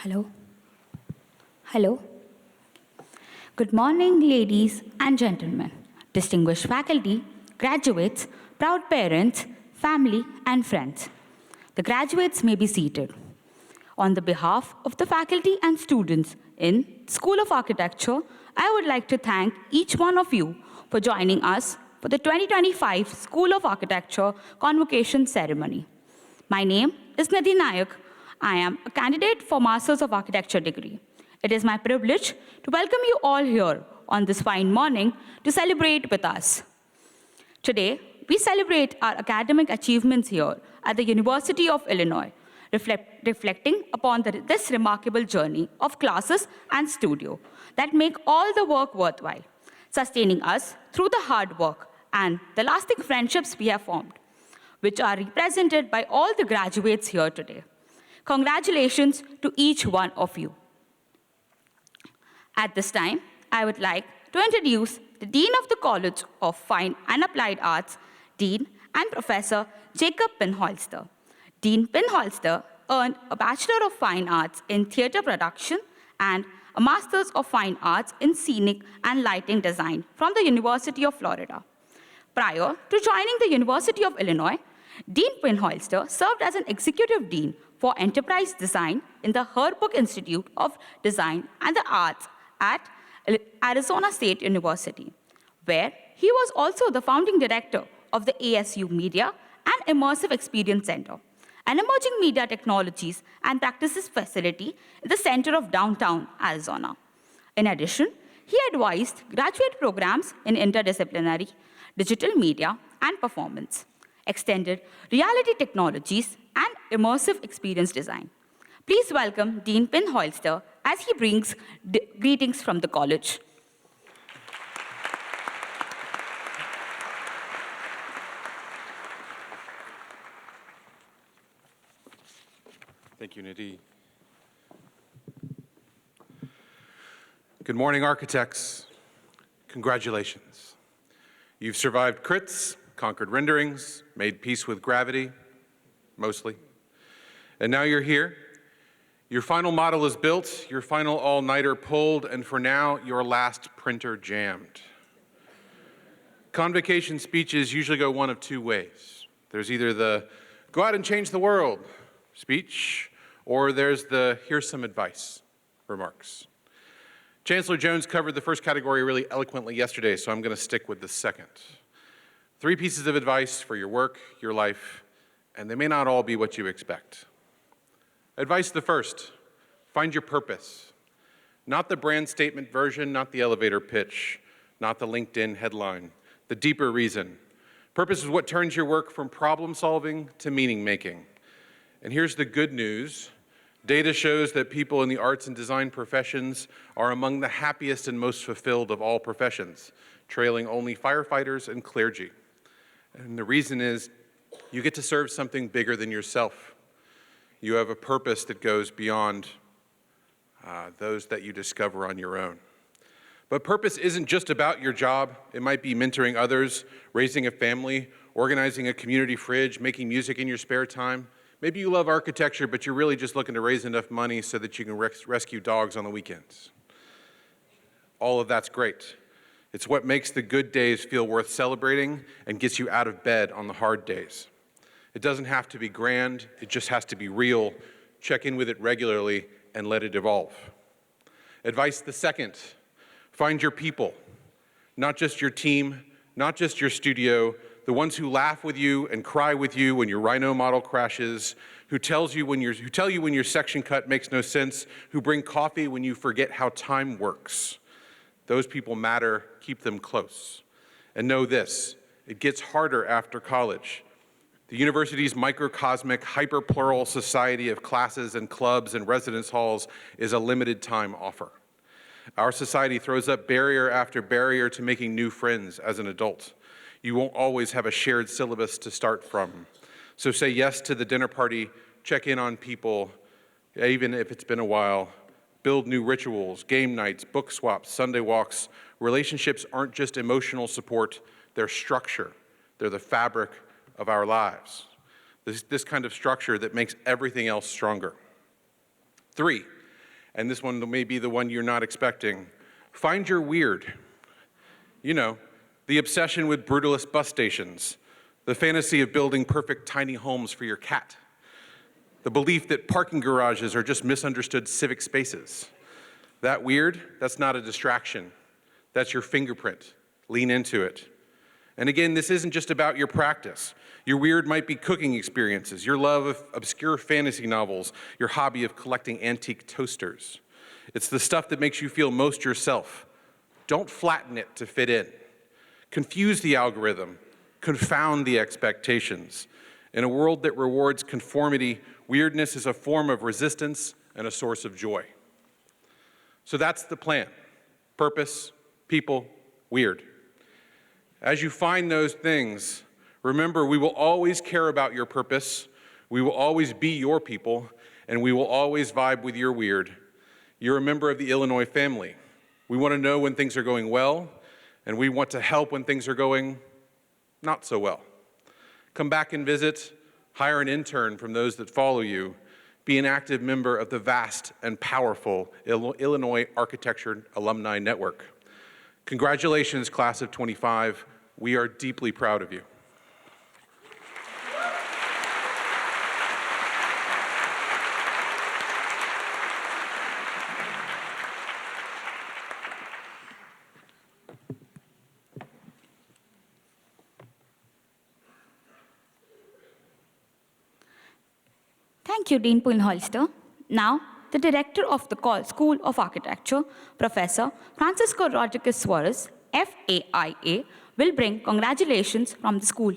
Hello. Hello. Good morning, ladies and gentlemen, distinguished faculty, graduates, proud parents, family, and friends. The graduates may be seated. On the behalf of the faculty and students in School of Architecture, I would like to thank each one of you for joining us for the 2025 School of Architecture Convocation Ceremony. My name is Nidhi Nayak. I am a candidate for Masters of Architecture degree. It is my privilege to welcome you all here on this fine morning to celebrate with us. Today, we celebrate our academic achievements here at the University of Illinois, reflecting upon this remarkable journey of classes and studio that make all the work worthwhile, sustaining us through the hard work and the lasting friendships we have formed, which are represented by all the graduates here today. Congratulations to each one of you. At this time, I would like to introduce the Dean of the College of Fine and Applied Arts, Dean and Professor Jacob Penholster. Dean Penholster earned a Bachelor of Fine Arts in Theatre Production and a Master's of Fine Arts in Scenic and Lighting Design from the University of Florida. Prior to joining the University of Illinois, Dean Penholster served as an Executive Dean for Enterprise Design in the Herbrooke Institute of Design and the Arts at Arizona State University, where he was also the founding director of the ASU Media and Immersive Experience Center, an emerging media technologies and practices facility in the center of downtown Arizona. In addition, he advised graduate programs in interdisciplinary, digital media, and performance, extended reality technologies, and immersive experience design. Please welcome Dean Penholster as he brings greetings from the college. Thank you, Nidhi. Good morning, architects. Congratulations. You've survived crits, conquered renderings, made peace with gravity, mostly. And now you're here. Your final model is built, your final all-nighter pulled, and for now, your last printer jammed. Convocation speeches usually go one of two ways. There's either the go out and change the world speech, or there's the here's some advice remarks. Chancellor Jones covered the first category really eloquently yesterday, so I'm going to stick with the second. 3 pieces of advice for your work, your life, and they may not all be what you expect. Advice the first, find your purpose. Not the brand statement version, not the elevator pitch, not the LinkedIn headline, the deeper reason. Purpose is what turns your work from problem solving to meaning making. And here's the good news. Data shows that people in the arts and design professions are among the happiest and most fulfilled of all professions, trailing only firefighters and clergy. And the reason is you get to serve something bigger than yourself. You have a purpose that goes beyond those that you discover on your own. But purpose isn't just about your job. It might be mentoring others, raising a family, organizing a community fridge, making music in your spare time. Maybe you love architecture, but you're really just looking to raise enough money so that you can rescue dogs on the weekends. All of that's great. It's what makes the good days feel worth celebrating and gets you out of bed on the hard days. It doesn't have to be grand, it just has to be real. Check in with it regularly and let it evolve. Advice the second, find your people, not just your team, not just your studio, the ones who laugh with you and cry with you when your Rhino model crashes, who tell you when your section cut makes no sense, who bring coffee when you forget how time works. Those people matter, keep them close. And know this, it gets harder after college. The university's microcosmic, hyper-plural society of classes and clubs and residence halls is a limited time offer. Our society throws up barrier after barrier to making new friends as an adult. You won't always have a shared syllabus to start from. So say yes to the dinner party, check in on people, even if it's been a while. Build new rituals, game nights, book swaps, Sunday walks. Relationships aren't just emotional support, they're structure. They're the fabric of our lives. This kind of structure that makes everything else stronger. 3, and this one may be the one you're not expecting. Find your weird. You know, the obsession with brutalist bus stations, the fantasy of building perfect tiny homes for your cat, the belief that parking garages are just misunderstood civic spaces. That weird, that's not a distraction. That's your fingerprint. Lean into it. And again, this isn't just about your practice. Your weird might be cooking experiences, your love of obscure fantasy novels, your hobby of collecting antique toasters. It's the stuff that makes you feel most yourself. Don't flatten it to fit in. Confuse the algorithm. Confound the expectations. In a world that rewards conformity, weirdness is a form of resistance and a source of joy. So that's the plan. Purpose, people, weird. As you find those things, remember, we will always care about your purpose, we will always be your people, and we will always vibe with your weird. You're a member of the Illinois family. We want to know when things are going well, and we want to help when things are going not so well. Come back and visit, hire an intern from those that follow you, be an active member of the vast and powerful Illinois Architecture Alumni Network. Congratulations, class of 25. We are deeply proud of you. Thank you, Dean Penholster. Now, the director of the School of Architecture, Professor Francisco Rodriguez Suarez, FAIA, will bring congratulations from the school.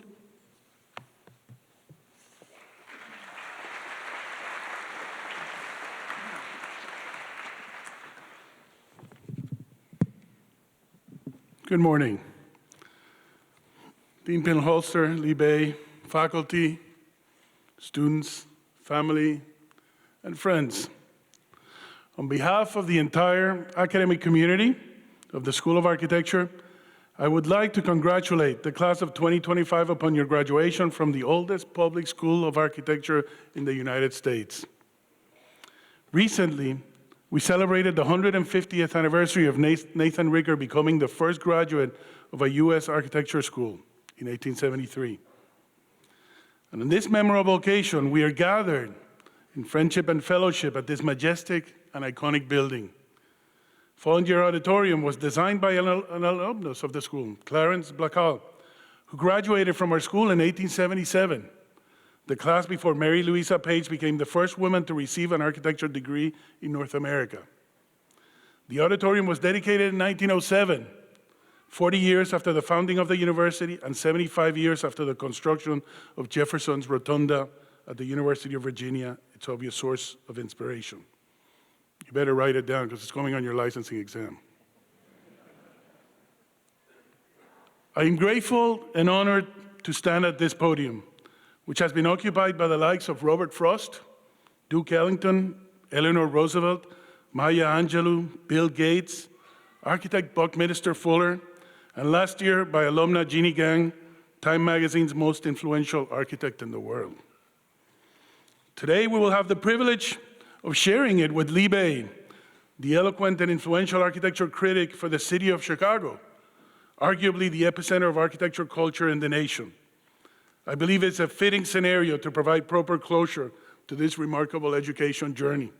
Good morning. Dean Penholster, Libe, faculty, students, family, and friends. On behalf of the entire academic community of the School of Architecture, I would like to congratulate the class of 2025 upon your graduation from the oldest public school of architecture in the United States. Recently, we celebrated the 150th anniversary of Nathan Ricker becoming the first graduate of a U.S. architecture school in 1873. And on this memorable occasion, we are gathered in friendship and fellowship at this majestic and iconic building. Fournier Auditorium was designed by an alumnus of the school, Clarence Blacall, who graduated from our school in 1877, the class before Mary Louisa Page became the first woman to receive an architecture degree in North America. The auditorium was dedicated in 1907, 40 years after the founding of the university and 75 years after the construction of Jefferson's Rotunda at the University of Virginia, its obvious source of inspiration. You better write it down because it's coming on your licensing exam. I am grateful and honored to stand at this podium, which has been occupied by the likes of Robert Frost, Duke Ellington, Eleanor Roosevelt, Maya Angelou, Bill Gates, architect Buckminster Fuller, and last year by alumna Jeannie Gang, Time Magazine's most influential architect in the world. Today, we will have the privilege of sharing it with Libe, the eloquent and influential architecture critic for the city of Chicago, arguably the epicenter of architecture culture in the nation. I believe it's a fitting scenario to provide proper closure to this remarkable education journey.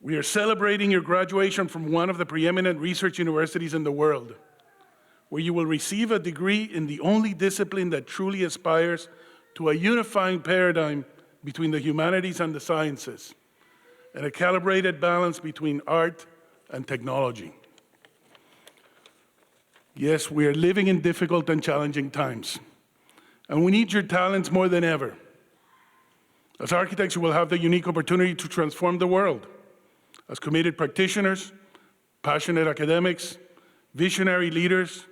We are celebrating your graduation from one of the preeminent research universities in the world, where you will receive a degree in the only discipline that truly aspires to a unifying paradigm between the humanities and the sciences, and a calibrated balance between art and technology. Yes, we are living in difficult and challenging times, and we need your talents more than ever. As architects, you will have the unique opportunity to transform the world. As committed practitioners, passionate academics, visionary leaders,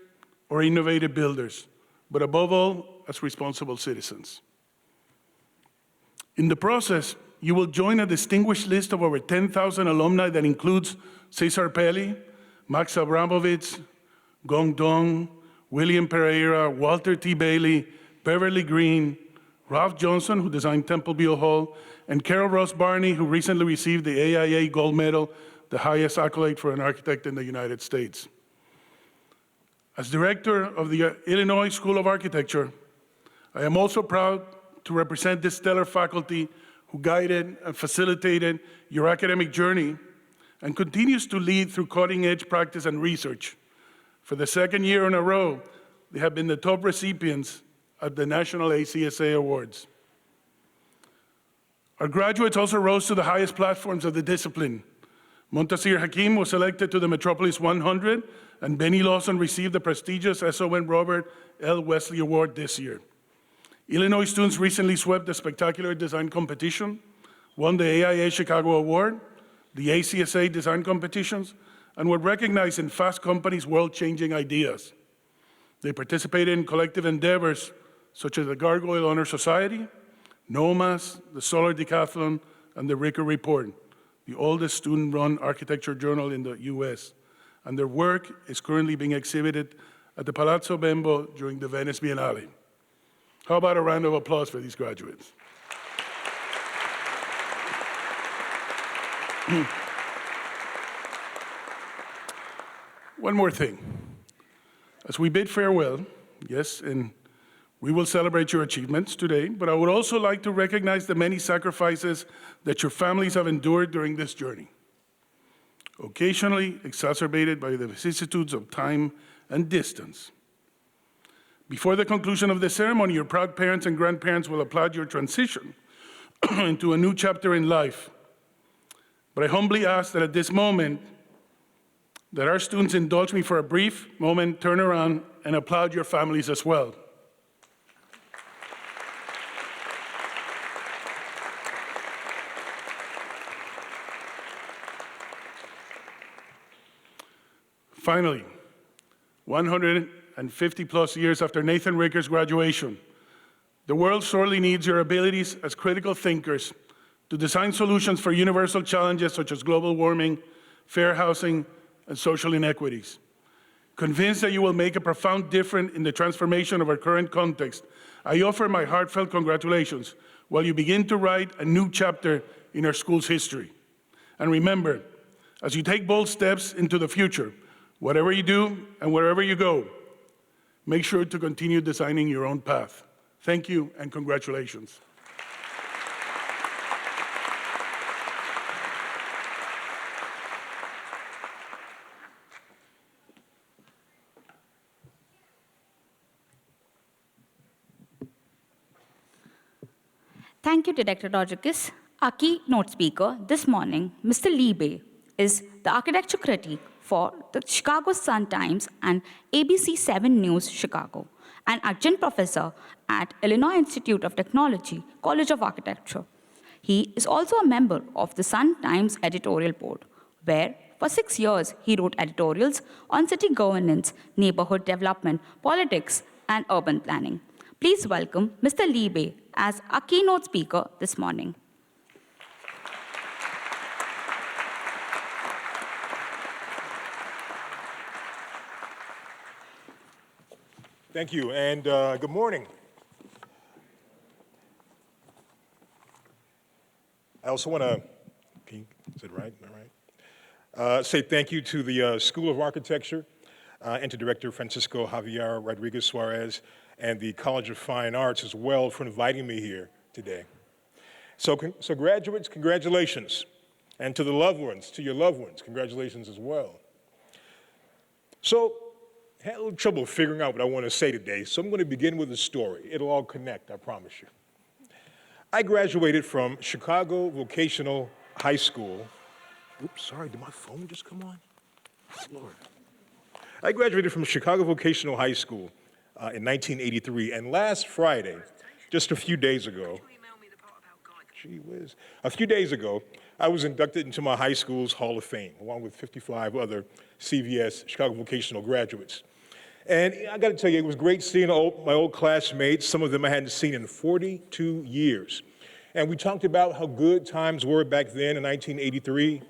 or innovative builders, but above all, as responsible citizens. In the process, you will join a distinguished list of over 10,000 alumni that includes Cesar Pelli, Max Abramovitz, Gong Dong, William Pereira, Walter T. Bailey, Beverly Green, Ralph Johnson, who designed Temple Beale Hall, and Carol Ross Barney, who recently received the AIA Gold Medal, the highest accolade for an architect in the United States. As director of the Illinois School of Architecture, I am also proud to represent this stellar faculty who guided and facilitated your academic journey and continues to lead through cutting-edge practice and research. For the second year in a row, they have been the top recipients at the National ACSA Awards. Our graduates also rose to the highest platforms of the discipline. Montasir Hakim was elected to the Metropolis 100, and Benny Lawson received the prestigious SON Robert L. Wesley Award this year. Illinois students recently swept the Spectacular Design Competition, won the AIA Chicago Award, the ACSA Design Competitions, and were recognized in Fast Company's World-Changing Ideas. They participated in collective endeavors such as the Gargoyle Honor Society, NOMAS, the Solar Decathlon, and the Ricker Report, the oldest student-run architecture journal in the US. And their work is currently being exhibited at the Palazzo Bembo during the Venice Biennale. How about a round of applause for these graduates? One more thing. As we bid farewell, yes, and we will celebrate your achievements today, but I would also like to recognize the many sacrifices that your families have endured during this journey, occasionally exacerbated by the vicissitudes of time and distance. Before the conclusion of the ceremony, your proud parents and grandparents will applaud your transition into a new chapter in life. But I humbly ask that at this moment, that our students indulge me for a brief moment, turn around, and applaud your families as well. Finally, 150 plus years after Nathan Ricker's graduation, the world sorely needs your abilities as critical thinkers to design solutions for universal challenges such as global warming, fair housing, and social inequities. Convinced that you will make a profound difference in the transformation of our current context, I offer my heartfelt congratulations while you begin to write a new chapter in our school's history. And remember, as you take bold steps into the future, whatever you do and wherever you go, make sure to continue designing your own path. Thank you and congratulations. Thank you, Director Rodriguez. Our keynote speaker this morning, Mr. Lee Bay, is the architecture critic for the Chicago Sun-Times and ABC 7 News Chicago, and adjunct professor at Illinois Institute of Technology, College of Architecture. He is also a member of the Sun-Times editorial board, where for 6 years he wrote editorials on city governance, neighborhood development, politics, and urban planning. Please welcome Mr. Lee Bay as our keynote speaker this morning. Thank you, and good morning. I also want to, is it right? All right. Say thank you to the School of Architecture and to Director Francisco Javier Rodriguez Suarez and the College of Fine Arts as well for inviting me here today. So graduates, congratulations. And to the loved ones, to your loved ones, congratulations as well. So, I had a little trouble figuring out what I want to say today, so I'm going to begin with a story. It'll all connect, I promise you. I graduated from Chicago Vocational High School. Oops, sorry, did my phone just come on? Lord. I graduated from Chicago Vocational High School in 1983, and last Friday, just a few days ago, gee whiz, a few days ago, I was inducted into my high school's Hall of Fame, along with 55 other CVS, Chicago Vocational graduates. And I got to tell you, it was great seeing my old classmates, some of them I hadn't seen in 42 years. And we talked about how good times were back then in 1983.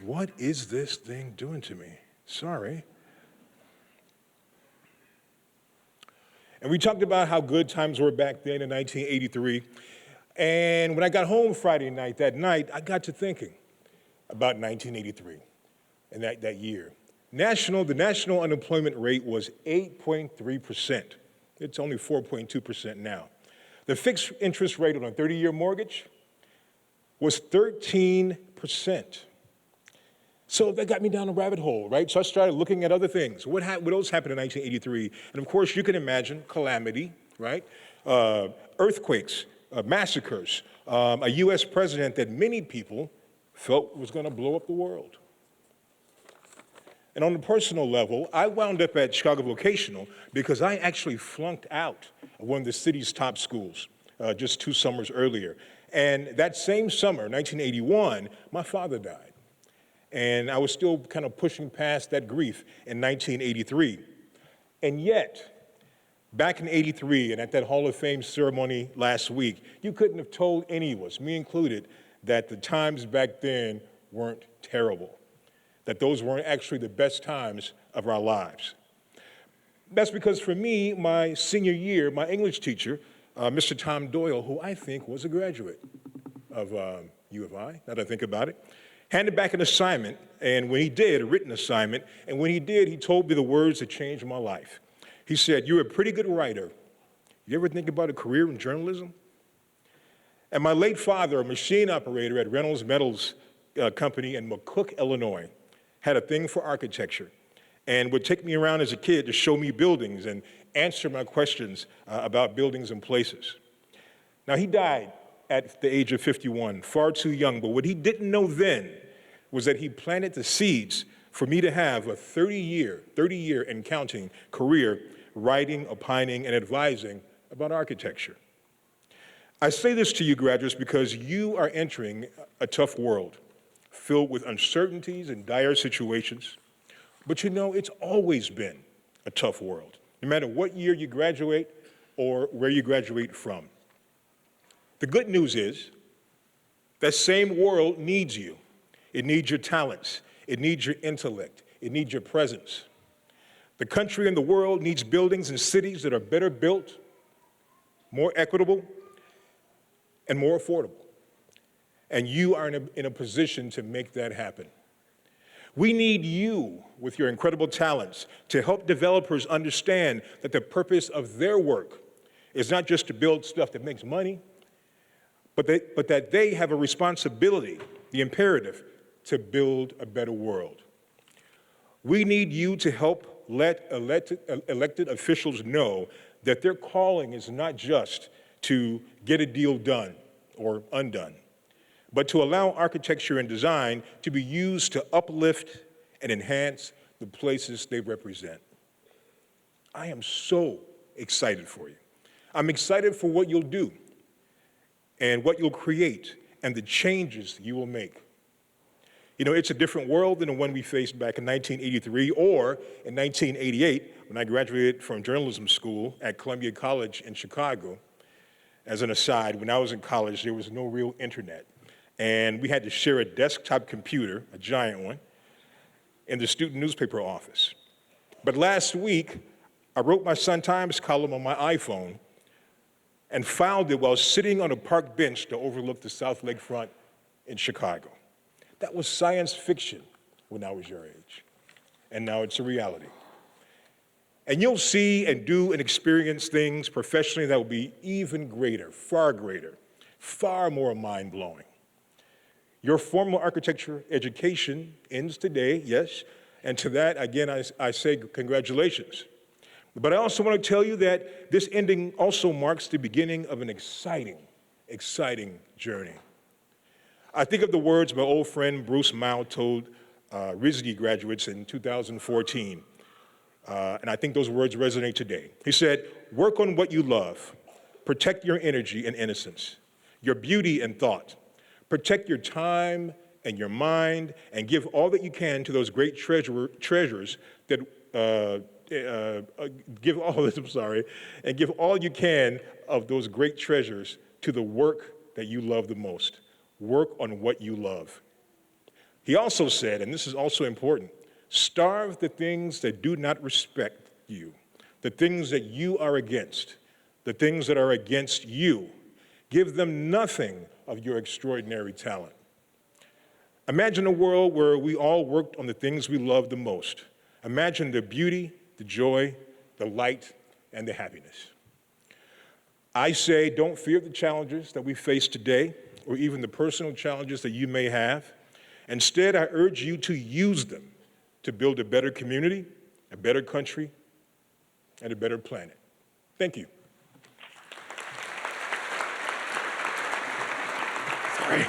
What is this thing doing to me? Sorry. And we talked about how good times were back then in 1983. And when I got home Friday night, that night, I got to thinking about 1983 and that year. The national unemployment rate was 8.3%. It's only 4.2% now. The fixed interest rate on a 30-year mortgage was 13%. So that got me down a rabbit hole, right? So I started looking at other things. What else happened in 1983? And of course, you can imagine calamity, right? Earthquakes, massacres, a US president that many people felt was gonna blow up the world. And on a personal level, I wound up at Chicago Vocational because I actually flunked out of one of the city's top schools just 2 summers earlier. And that same summer, 1981, my father died. And I was still kind of pushing past that grief in 1983. And yet, back in '83 and at that Hall of Fame ceremony last week, you couldn't have told any of us, me included, that the times back then weren't terrible, that those weren't actually the best times of our lives. That's because for me, my senior year, my English teacher, Mr. Tom Doyle, who I think was a graduate of U of I, now that I think about it, handed back an assignment, and when he did, a written assignment, and when he did, he told me the words that changed my life. He said, "You're a pretty good writer. You ever think about a career in journalism?" And my late father, a machine operator at Reynolds Metals Company in McCook, Illinois, had a thing for architecture and would take me around as a kid to show me buildings and answer my questions about buildings and places. Now, he died at the age of 51, far too young, but what he didn't know then was that he planted the seeds for me to have a 30-year and counting career writing, opining, and advising about architecture. I say this to you, graduates, because you are entering a tough world filled with uncertainties and dire situations. But you know, it's always been a tough world, no matter what year you graduate or where you graduate from. The good news is that same world needs you. It needs your talents. It needs your intellect. It needs your presence. The country and the world needs buildings and cities that are better built, more equitable, and more affordable. And you are in a position to make that happen. We need you, with your incredible talents, to help developers understand that the purpose of their work is not just to build stuff that makes money, but that they have a responsibility, the imperative, to build a better world. We need you to help let elected officials know that their calling is not just to get a deal done or undone, but to allow architecture and design to be used to uplift and enhance the places they represent. I am so excited for you. I'm excited for what you'll do and what you'll create and the changes you will make. You know, it's a different world than the one we faced back in 1983 or in 1988 when I graduated from journalism school at Columbia College in Chicago. As an aside, when I was in college, there was no real internet. And we had to share a desktop computer, a giant one, in the student newspaper office. But last week, I wrote my Sun-Times column on my iPhone and filed it while sitting on a park bench to overlook the South Lakefront in Chicago. That was science fiction when I was your age, and now it's a reality. And you'll see and do and experience things professionally that will be even greater, far more mind-blowing. Your formal architecture education ends today, yes, and to that, again, I say congratulations. But I also want to tell you that this ending also marks the beginning of an exciting journey. I think of the words my old friend Bruce Mao told RISD graduates in 2014, and I think those words resonate today. He said, "Work on what you love, protect your energy and innocence, your beauty and thought, protect your time and your mind, and give all that you can to those great treasures that give all you can of those great treasures to the work that you love the most. Work on what you love." He also said, and this is also important, starve the things that do not respect you, the things that you are against, the things that are against you. Give them nothing of your extraordinary talent. Imagine a world where we all worked on the things we love the most. Imagine the beauty, the joy, the light, and the happiness. I say, don't fear the challenges that we face today, or even the personal challenges that you may have. Instead, I urge you to use them to build a better community, a better country, and a better planet. Thank you. Sorry.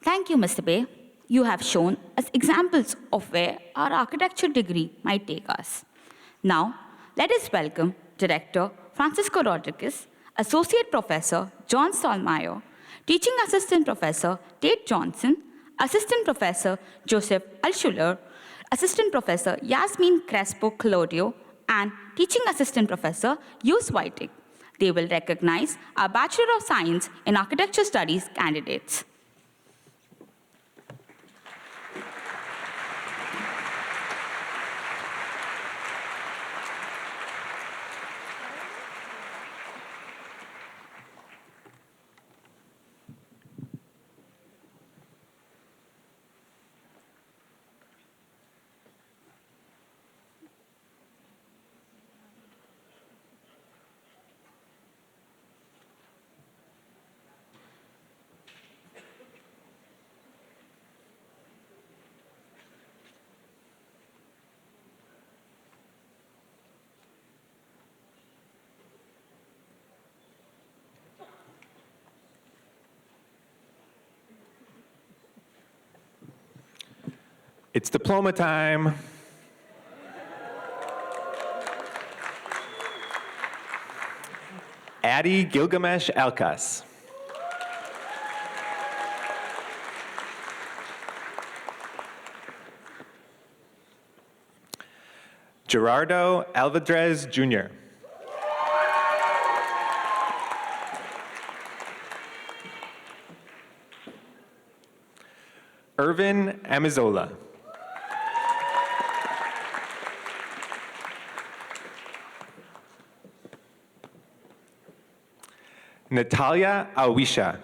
Thank you, Mr. Bay. You have shown us examples of where our architecture degree might take us. Now, let us welcome Director Francisco Rodriguez, Associate Professor John Stallmeyer, Teaching Assistant Professor Tate Johnson, Assistant Professor Joseph Alschuler, Assistant Professor Yasmin Crespo Claudio, and Teaching Assistant Professor Yus Whiting. They will recognize our Bachelor of Science in Architecture Studies candidates. It's diploma time. Adi Gilgamesh Alkas. Gerardo Alvarez Jr. Irvin Amizola. Natalia Awisha.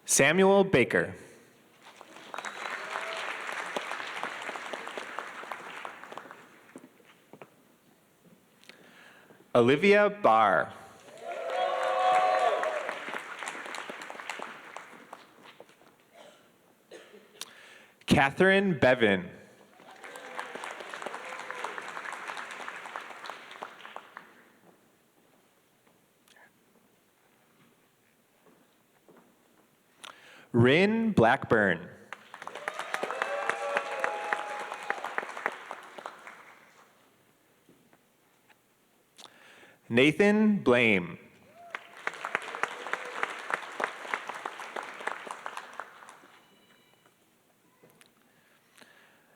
Samuel Baker. Olivia Barr. Catherine Bevan. Rin Blackburn. Nathan Blame.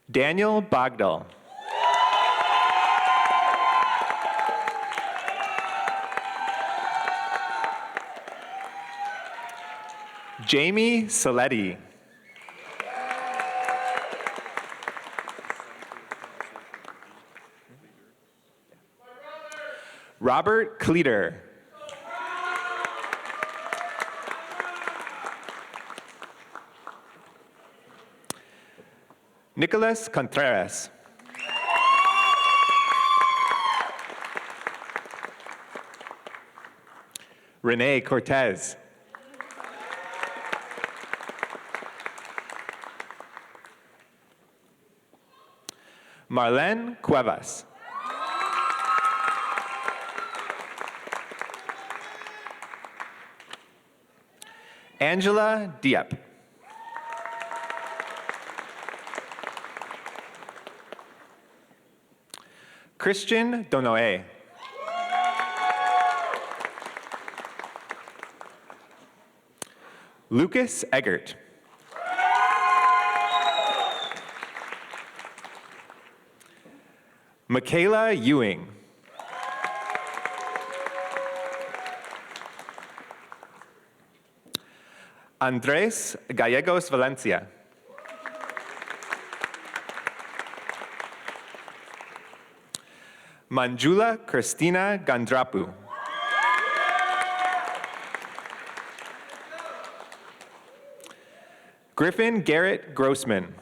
Daniel Bogdal. Jamie Saletti. Robert Cleater. Nicholas Contreras. Renee Cortez. Marlene Cuevas. Angela Diep. Christian Donoe. Lucas Eggert. Michaela Ewing. Andrés Gallegos Valencia. Manjula Christina Gandrapu. Griffin Garrett Grossman.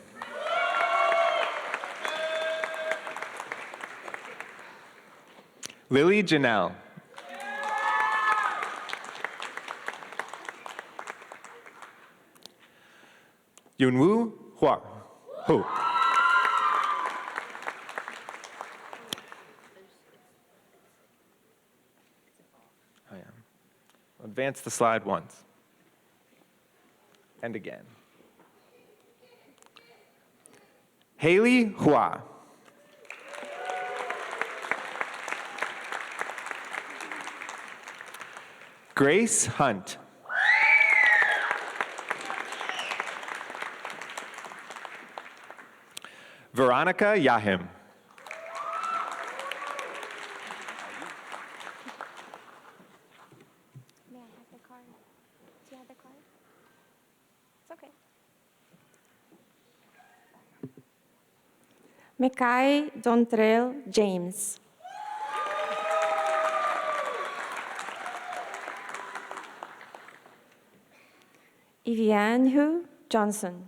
Lily Janelle. Yunwoo Hua. Ho. Advance the slide once. And again. Haley Hua. Grace Hunt. Veronica Yahim. May I have the card? Do you have the card? It's okay. Mekai Dontrell James. Ivianhu Johnson.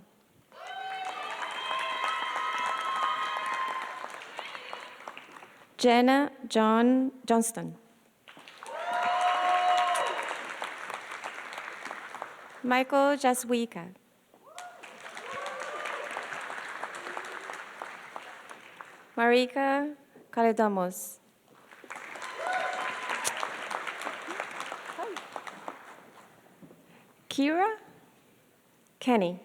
Jenna Johnston. Michael Jaswika. Marika Kaledamos. Kira Kenny.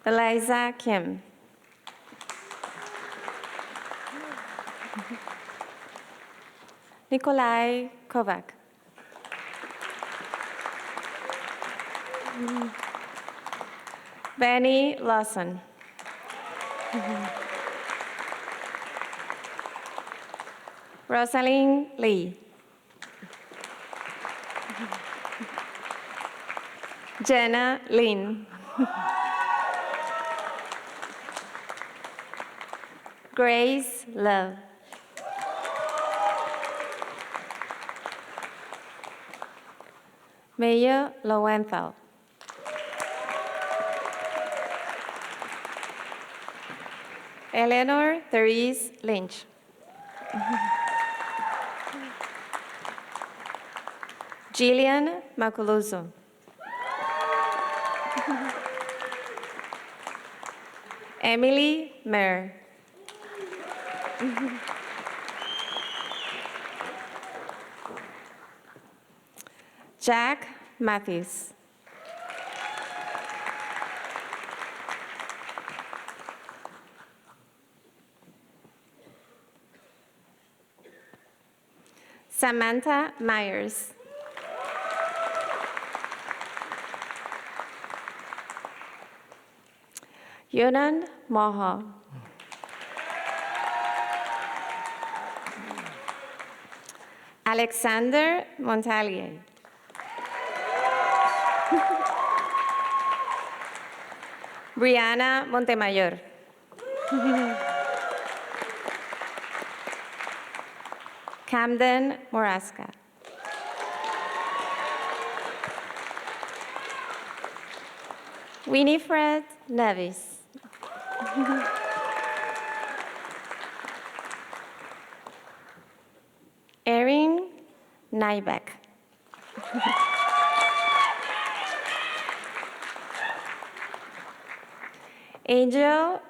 Eliza Kim. Nikolai Kovac. Benny Lawson. Rosalind Lee. Jenna Lin. Grace Love. Mayor Lowenthal. Eleanor Therese Lynch. Jillian Maculuso. Emily Mayer. Jack Matthews. Samantha Myers. Yunan Moha. Alexander Montalier. Brianna Montemayor. Camden Moraska. Winifred Nevis. Erin Nybeck. Angel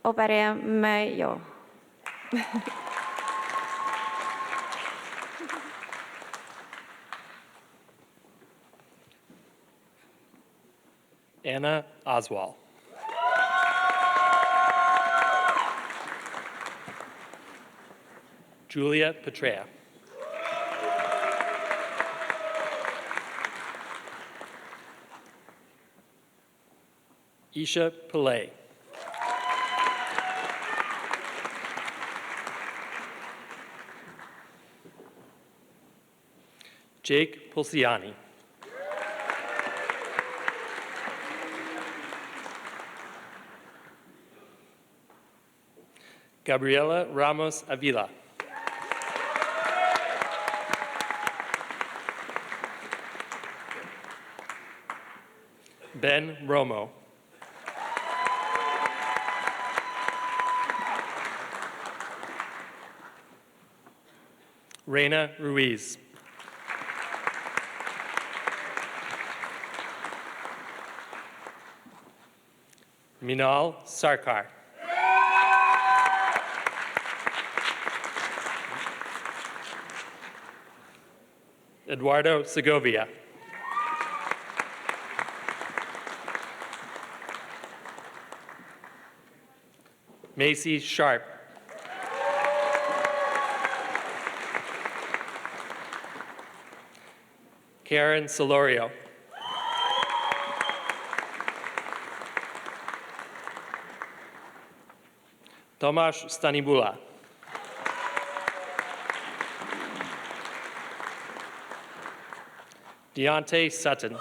Oparemayo. Anna Oswald. Julia Petrea. Isha Pillay. Jake Pulciani. Gabriela Ramos Avila. Ben Romo. Reina Ruiz. Minal Sarkar. Eduardo Segovia. Macy Sharp. Karen Solorio. Tomasz Stanibula. Deontay Sutton.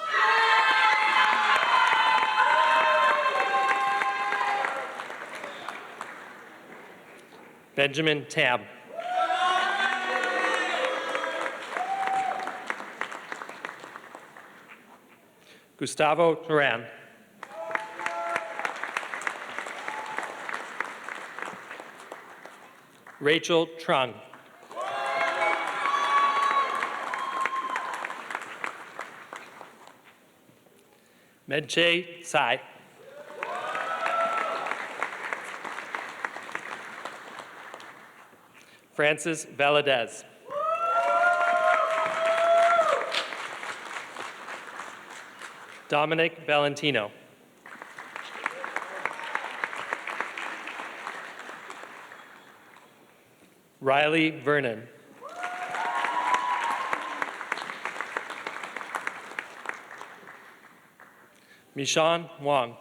Benjamin Tam. Gustavo Turan. Rachel Trung. Medche Sai. Francis Valadez. Dominic Valentino. Riley Vernon. Mishan Wang.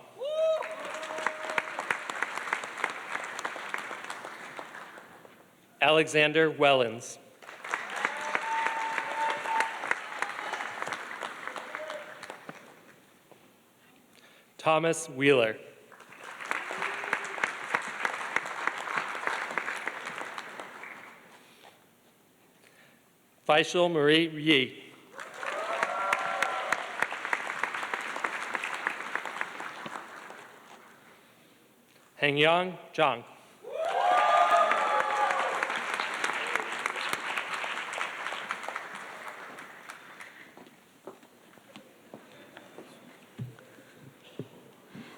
Alexander Wellens. Thomas Wheeler. Faisal Marie Yi. Hengyang Zhang.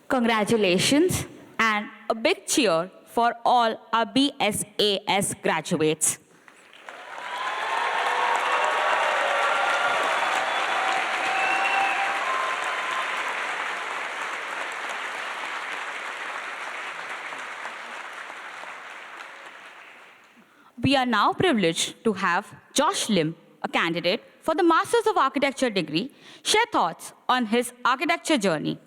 Congratulations and a big cheer for all our BSAS graduates. We are now privileged to have Josh Lim, a candidate for the Masters of Architecture degree, share thoughts on his architecture journey.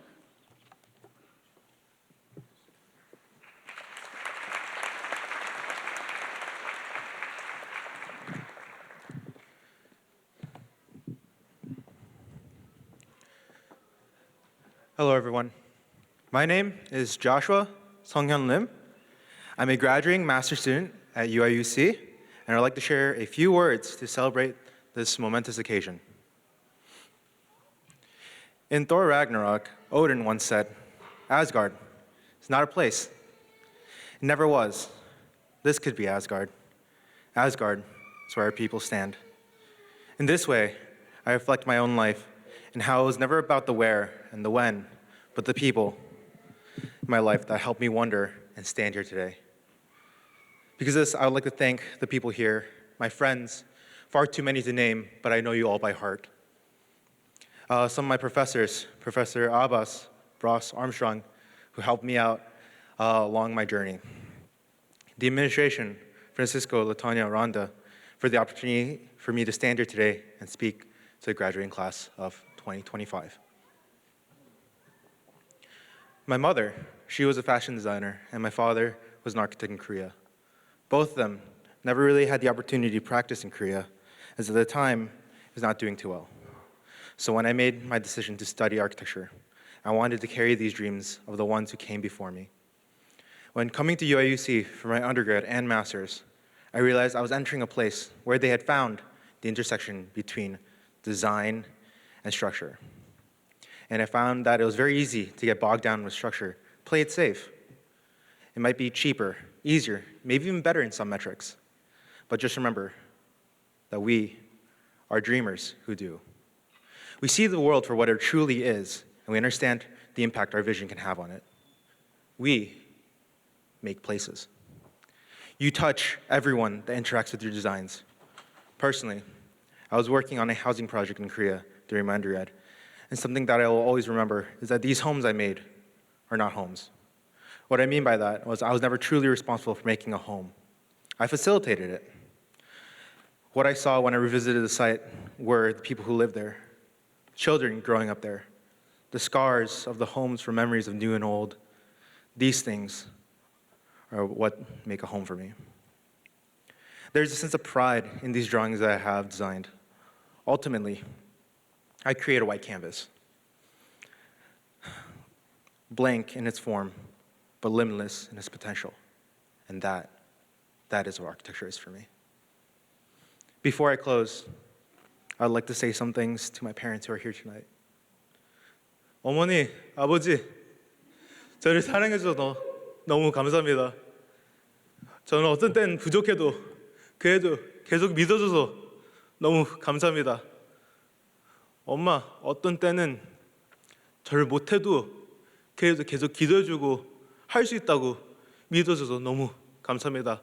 Hello, everyone. My name is Joshua Songhyun Lim. I'm a graduating master's student at UIUC, and I'd like to share a few words to celebrate this momentous occasion. In Thor Ragnarok, Odin once said, "Asgard is not a place. It never was. This could be Asgard. Asgard is where our people stand." In this way, I reflect my own life and how it was never about the where and the when, but the people in my life that helped me wonder and stand here today. Because of this, I would like to thank the people here, my friends, far too many to name, but I know you all by heart. Some of my professors, Professor Abbas, Ross Armstrong, who helped me out along my journey. The administration, Francisco, Latonia, Rhonda, for the opportunity for me to stand here today and speak to the graduating class of 2025. My mother, she was a fashion designer, and my father was an architect in Korea. Both of them never really had the opportunity to practice in Korea, as at the time, it was not doing too well. So when I made my decision to study architecture, I wanted to carry these dreams of the ones who came before me. When coming to UIUC for my undergrad and master's, I realized I was entering a place where they had found the intersection between design and structure. And I found that it was very easy to get bogged down with structure. Play it safe. It might be cheaper, easier, maybe even better in some metrics. But just remember that we are dreamers who do. We see the world for what it truly is, and we understand the impact our vision can have on it. We make places. You touch everyone that interacts with your designs. Personally, I was working on a housing project in Korea during my undergrad, and something that I will always remember is that these homes I made are not homes. What I mean by that was I was never truly responsible for making a home. I facilitated it. What I saw when I revisited the site were the people who lived there, children growing up there, the scars of the homes for memories of new and old. These things are what make a home for me. There's a sense of pride in these drawings that I have designed. Ultimately, I create a white canvas, blank in its form, but limitless in its potential. And that is what architecture is for me. Before I close, I'd like to say some things to my parents who are here tonight. 어머니, 아버지, 저를 사랑해줘서 너무 감사합니다. 저는 어떤 때는 부족해도 그래도 계속 믿어줘서 너무 감사합니다. 엄마, 어떤 때는 저를 못해도 그래도 계속 기도해주고 할 수 있다고 믿어줘서 너무 감사합니다.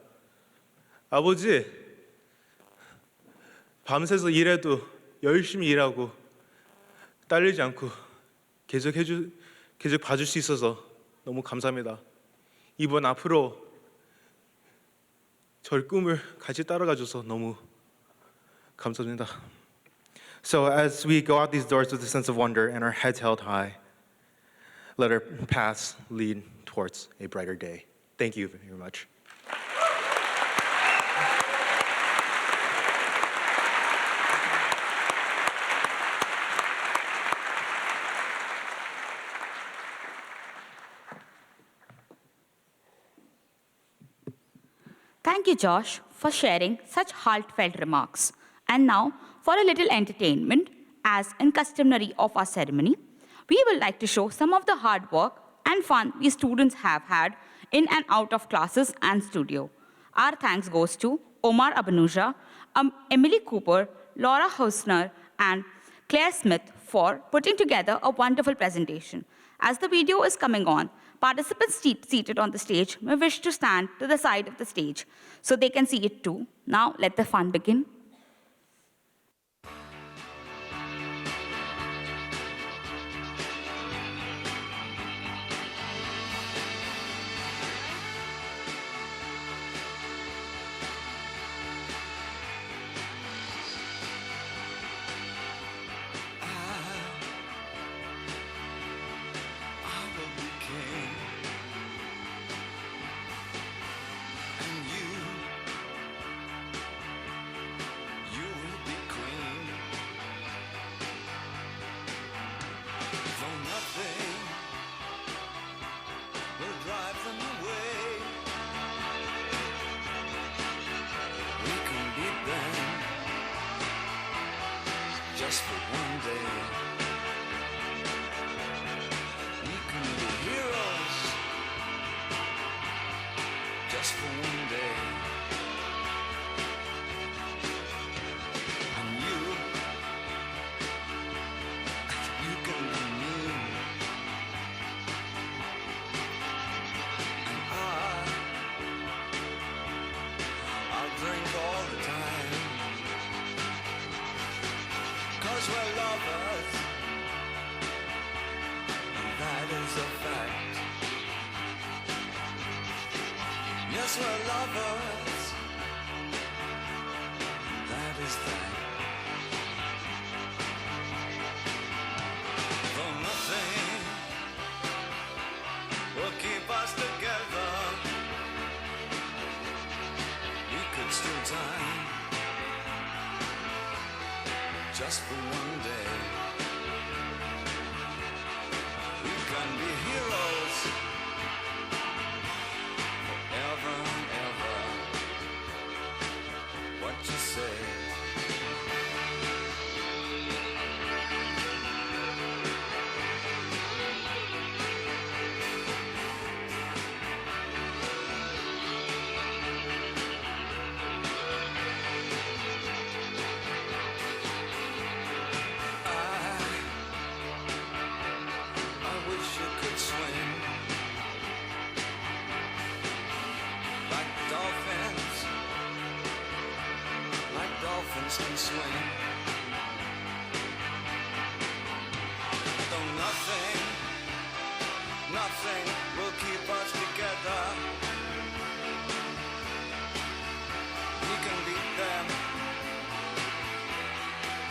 아버지, 밤새서 일해도 열심히 일하고 딸리지 않고 계속 봐줄 수 있어서 너무 감사합니다. 이번 앞으로 저의 꿈을 같이 따라가줘서 너무 감사합니다. So as we go out these doors with a sense of wonder and our heads held high, let our paths lead towards a brighter day. Thank you very much. Thank you, Josh, for sharing such heartfelt remarks. And now, for a little entertainment, as in customary of our ceremony, we would like to show some of the hard work and fun these students have had in and out of classes and studio. Our thanks goes to Omar Abanuja, Emily Cooper, Laura Hausner, and Claire Smith for putting together a wonderful presentation. As the video is coming on, participants seated on the stage may wish to stand to the side of the stage so they can see it too. Now let the fun begin. Just for one day, we can be heroes. Just for one day, and you can be me, and I'll drink all the time. 'Cause we're lovers, and that is a fact. Yes, we're lovers, that is that. Though nothing will keep us together, we could steal time just for one day. We can be heroes forever and ever. What you say? I wish you could swim like dolphins can swim. Though nothing will keep us together. We can beat them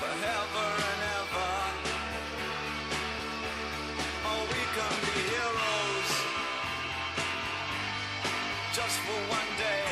forever and ever. Oh, we can be heroes just for one day.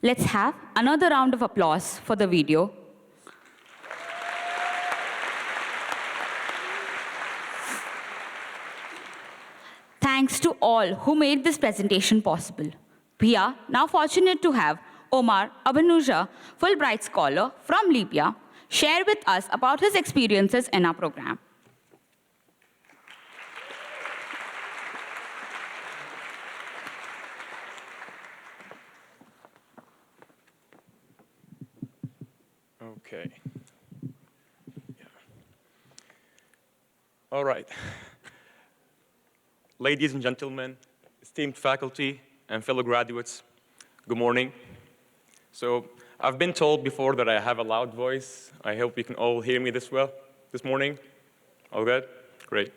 Let's have another round of applause for the video. Thanks to all who made this presentation possible. We are now fortunate to have Omar Abanuja, Fulbright Scholar from Libya, share with us about his experiences in our program. Okay. Yeah. All right. Ladies and gentlemen, esteemed faculty and fellow graduates, good morning. So I've been told before that I have a loud voice. I hope you can all hear me this morning. All good? Great.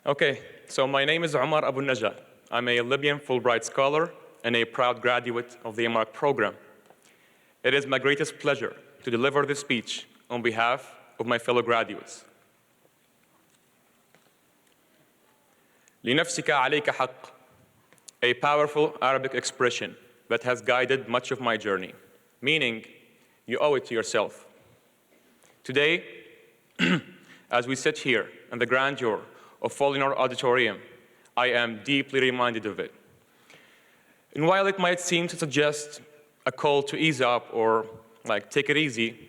Okay, so my name is Omar Abu Najah. I'm a Libyan Fulbright Scholar and a proud graduate of the MARC program. It is my greatest pleasure to deliver this speech on behalf of my fellow graduates. لنفسك عليك حق, a powerful Arabic expression that has guided much of my journey, meaning you owe it to yourself. Today, as we sit here in the grandeur of Fallinor Auditorium, I am deeply reminded of it. And while it might seem to suggest a call to ease up or like take it easy,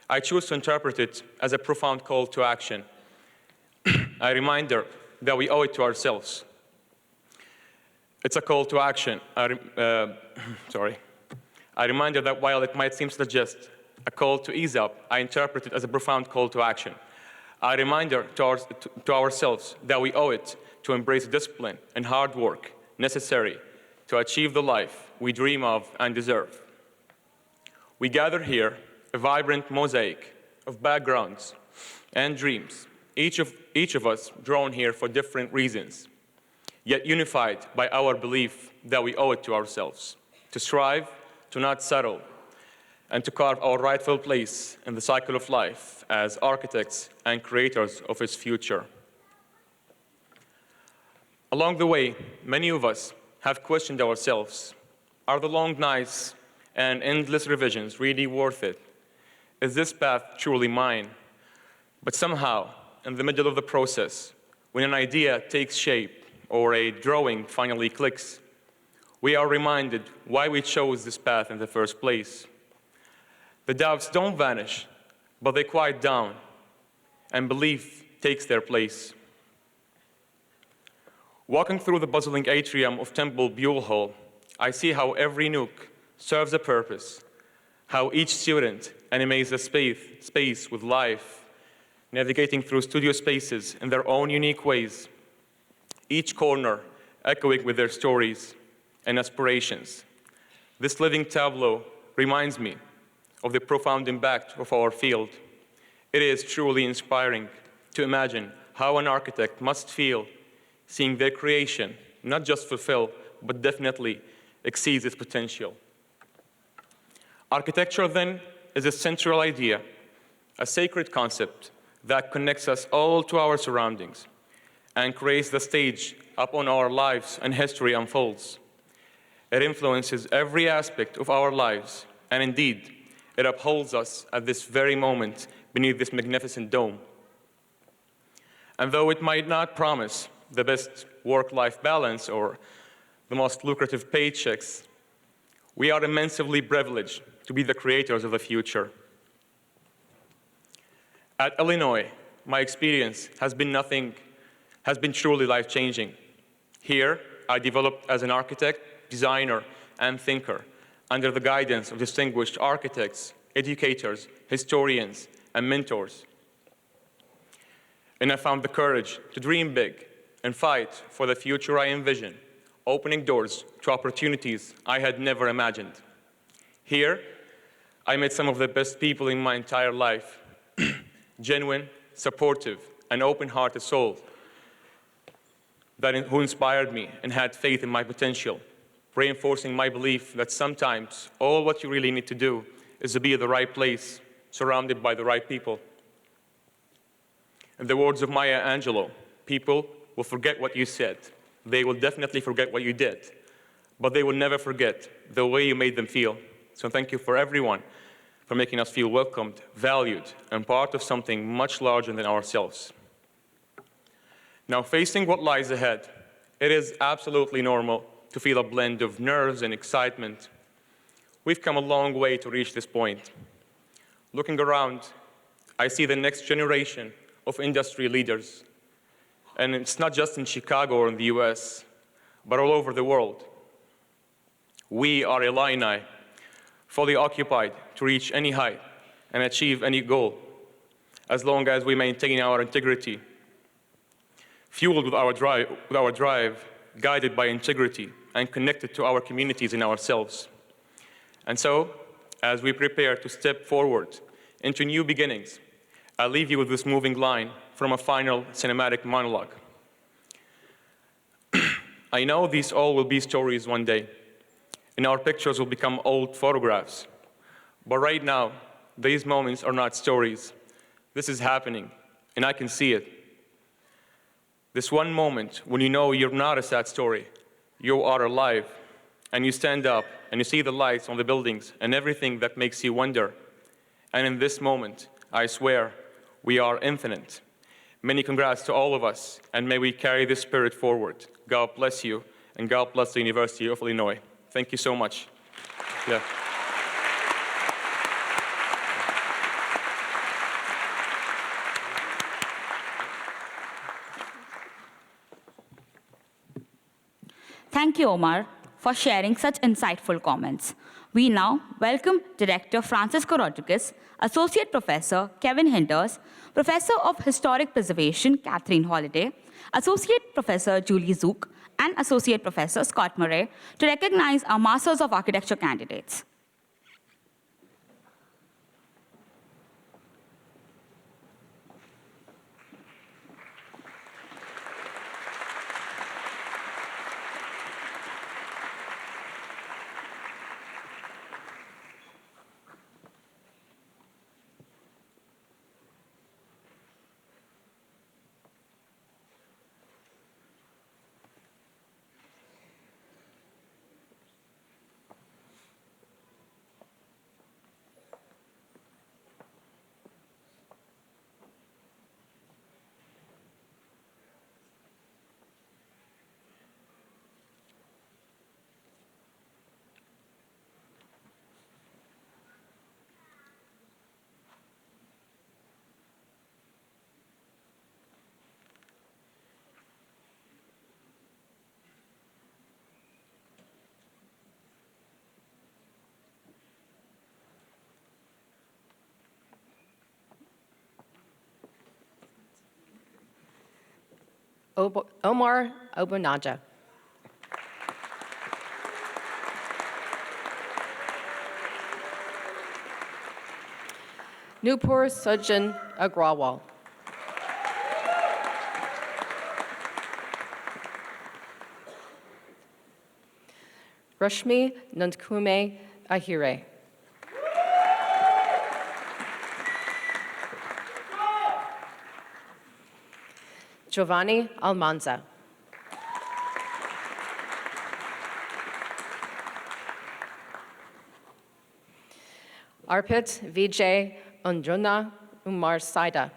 I choose to interpret it as a profound call to action, a reminder that we owe it to ourselves. It's a call to action, a reminder that while it might seem to suggest a call to ease up, I interpret it as a profound call to action. A reminder to ourselves that we owe it to embrace discipline and hard work necessary to achieve the life we dream of and deserve. We gather here a vibrant mosaic of backgrounds and dreams, each of us drawn here for different reasons, yet unified by our belief that we owe it to ourselves, to strive, to not settle, and to carve our rightful place in the cycle of life as architects and creators of its future. Along the way, many of us have questioned ourselves. Are the long nights and endless revisions really worth it? Is this path truly mine? But somehow, in the middle of the process, when an idea takes shape or a drawing finally clicks, we are reminded why we chose this path in the first place. The doubts don't vanish, but they quiet down, and belief takes their place. Walking through the bustling atrium of Temple Buell Hall, I see how every nook serves a purpose, how each student animates the space with life, navigating through studio spaces in their own unique ways, each corner echoing with their stories and aspirations. This living tableau reminds me of the profound impact of our field. It is truly inspiring to imagine how an architect must feel seeing their creation not just fulfill, but definitely exceeds its potential. Architecture, then, is a central idea, a sacred concept that connects us all to our surroundings and creates the stage upon our lives and history unfolds. It influences every aspect of our lives, and indeed, it upholds us at this very moment beneath this magnificent dome. And though it might not promise the best work-life balance or the most lucrative paychecks, we are immensely privileged to be the creators of the future. At Illinois, my experience has been truly life-changing. Here, I developed as an architect, designer, and thinker under the guidance of distinguished architects, educators, historians, and mentors. And I found the courage to dream big and fight for the future I envision, opening doors to opportunities I had never imagined. Here, I met some of the best people in my entire life, genuine, supportive, and open-hearted souls who inspired me and had faith in my potential, reinforcing my belief that sometimes all what you really need to do is to be at the right place, surrounded by the right people. In the words of Maya Angelou, people will forget what you said. They will definitely forget what you did, but they will never forget the way you made them feel. So thank you for everyone for making us feel welcomed, valued, and part of something much larger than ourselves. Now, facing what lies ahead, it is absolutely normal to feel a blend of nerves and excitement. We've come a long way to reach this point. Looking around, I see the next generation of industry leaders. And it's not just in Chicago or in the US, but all over the world. We are Illini, fully occupied to reach any height and achieve any goal, as long as we maintain our integrity, fueled with our drive, guided by integrity, and connected to our communities and ourselves. And so, as we prepare to step forward into new beginnings, I'll leave you with this moving line from a final cinematic monologue. I know these all will be stories one day, and our pictures will become old photographs. But right now, these moments are not stories. This is happening, and I can see it. This one moment when you know you're not a sad story, you are alive, and you stand up and you see the lights on the buildings and everything that makes you wonder. And in this moment, I swear, we are infinite. Many congrats to all of us, and may we carry this spirit forward. God bless you, and God bless the University of Illinois. Thank you so much. Yeah. Thank you, Omar, for sharing such insightful comments. We now welcome Director Francisco Rodriguez, Associate Professor Kevin Hinders, Professor of Historic Preservation Catherine Holliday, Associate Professor Julie Zook, and Associate Professor Scott Murray to recognize our Masters of Architecture candidates. Omar Obunaja. Nupur Sujin Agrawal. Rashmi Nandkume Ahire. Giovanni Almanza. Arpit Vijay Undruna Umar Saida.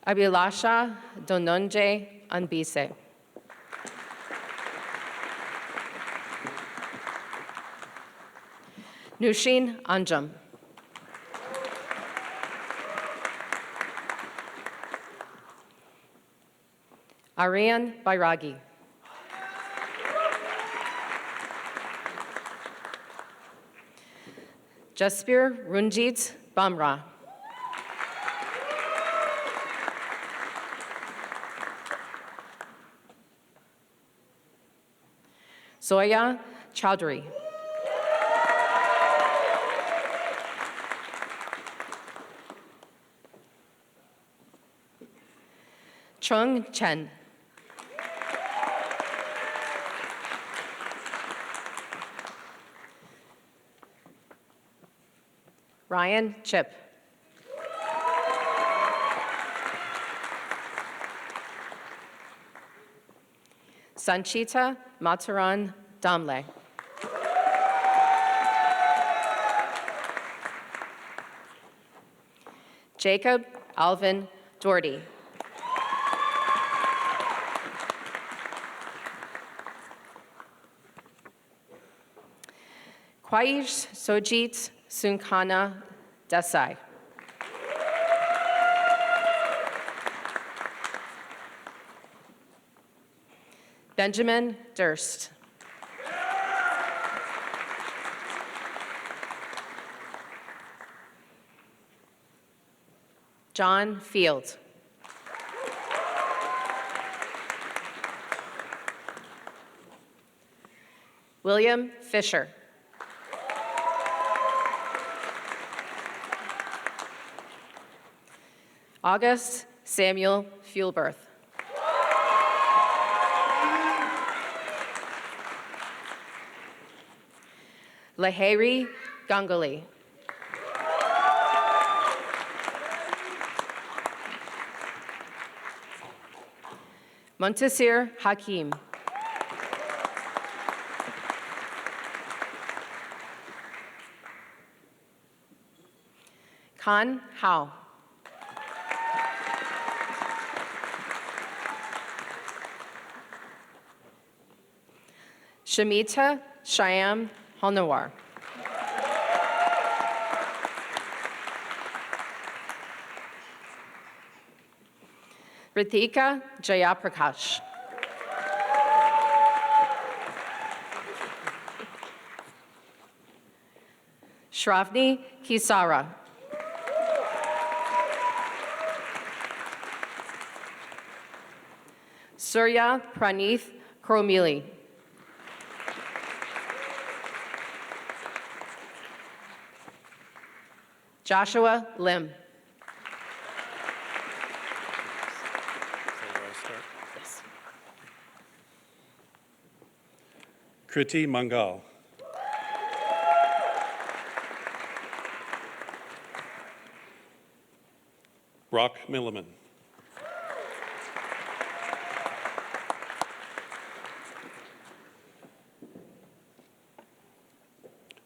Abhilasha Dononje Anbise. Nushin Anjum. Aryan Bairagi. Jaspir Runjit Bamra. Zoya Chowdhury. Chung Chen. Ryan Chip. Sanchita Mataran Damle. Jacob Alvin Doherty. Kwaish Sojit Sunkana Desai. Benjamin Durst. John Field. William Fisher. August Samuel Fuelberth. Lahiri Ganguly. Montasir Hakim. Khan Hao. Shamita Shyam Honawar. Ritika Jayaprakash. Shravani Kisara. Surya Pranith Kromili. Joshua Lim. Kriti Mangal. Brock Milliman.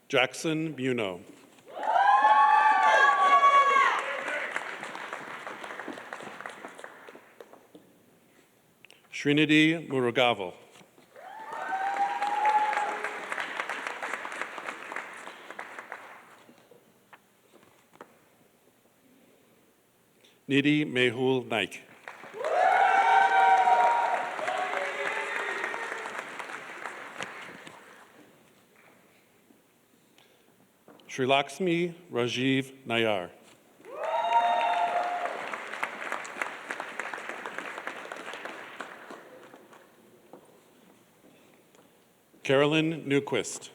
Jackson Buno. Srinidhi Murugavel. Nidhi Mehul Naik. Sri Lakshmi Rajiv Nayar. Carolyn Newquist.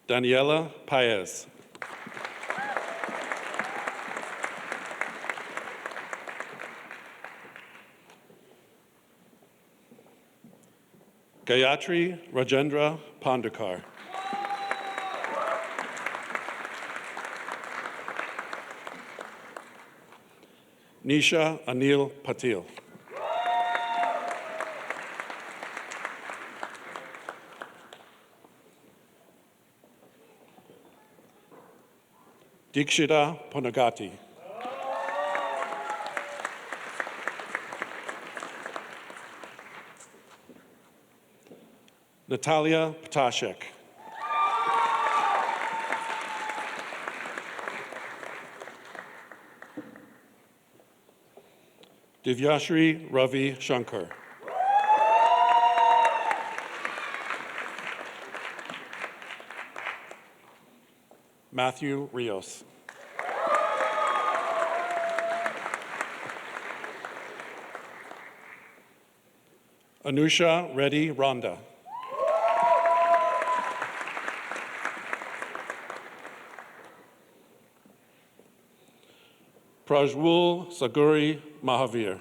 Daniela Paez. Gayatri Rajendra Pandekar. Nisha Anil Patil. Dikshita Ponagati. Natalia Ptashek. Divyashri Ravi Shankar. Matthew Rios. Anusha Reddy Ronda. Prajwul Saguri Mahavir.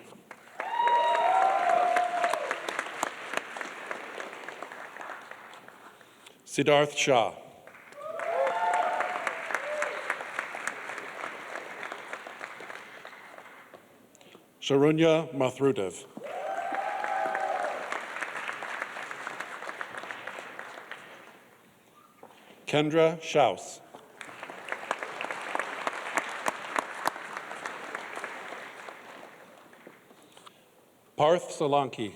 Siddharth Shah. Sharunya Mathrudev. Kendra Schaus. Parth Solanki.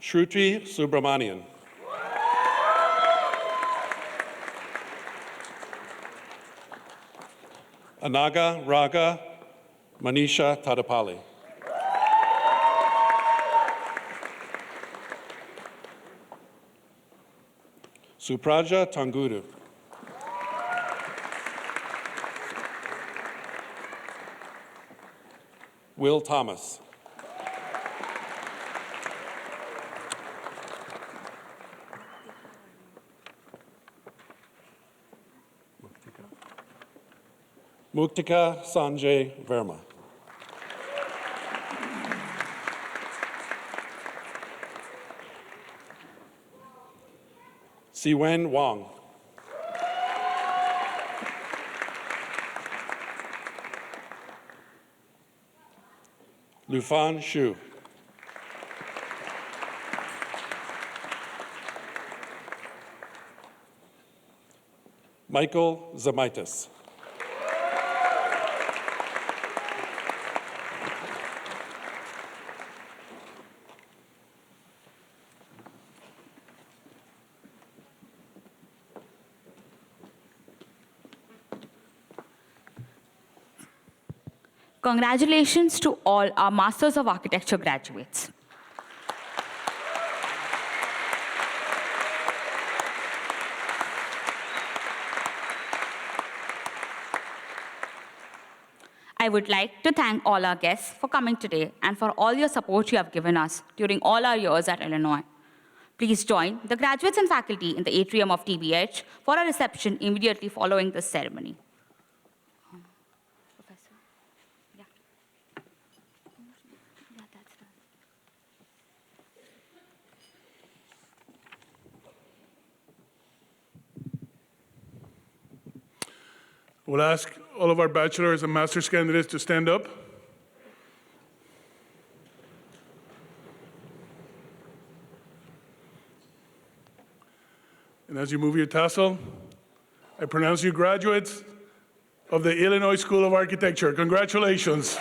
Shruti Subramanian. Anaga Raga Manisha Tadapali. Supraja Tanguru. Will Thomas. Muktika Sanjay Verma. Siwen Wang. Lufan Shu. Michael Zamaitis. Congratulations to all our Masters of Architecture graduates. I would like to thank all our guests for coming today and for all your support you have given us during all our years at Illinois. Please join the graduates and faculty in the atrium of TBH for a reception immediately following this ceremony. Professor? Yeah. Yeah, that's done. We'll ask all of our bachelor's and master's candidates to stand up. And as you move your tassel, I pronounce you graduates of the Illinois School of Architecture. Congratulations.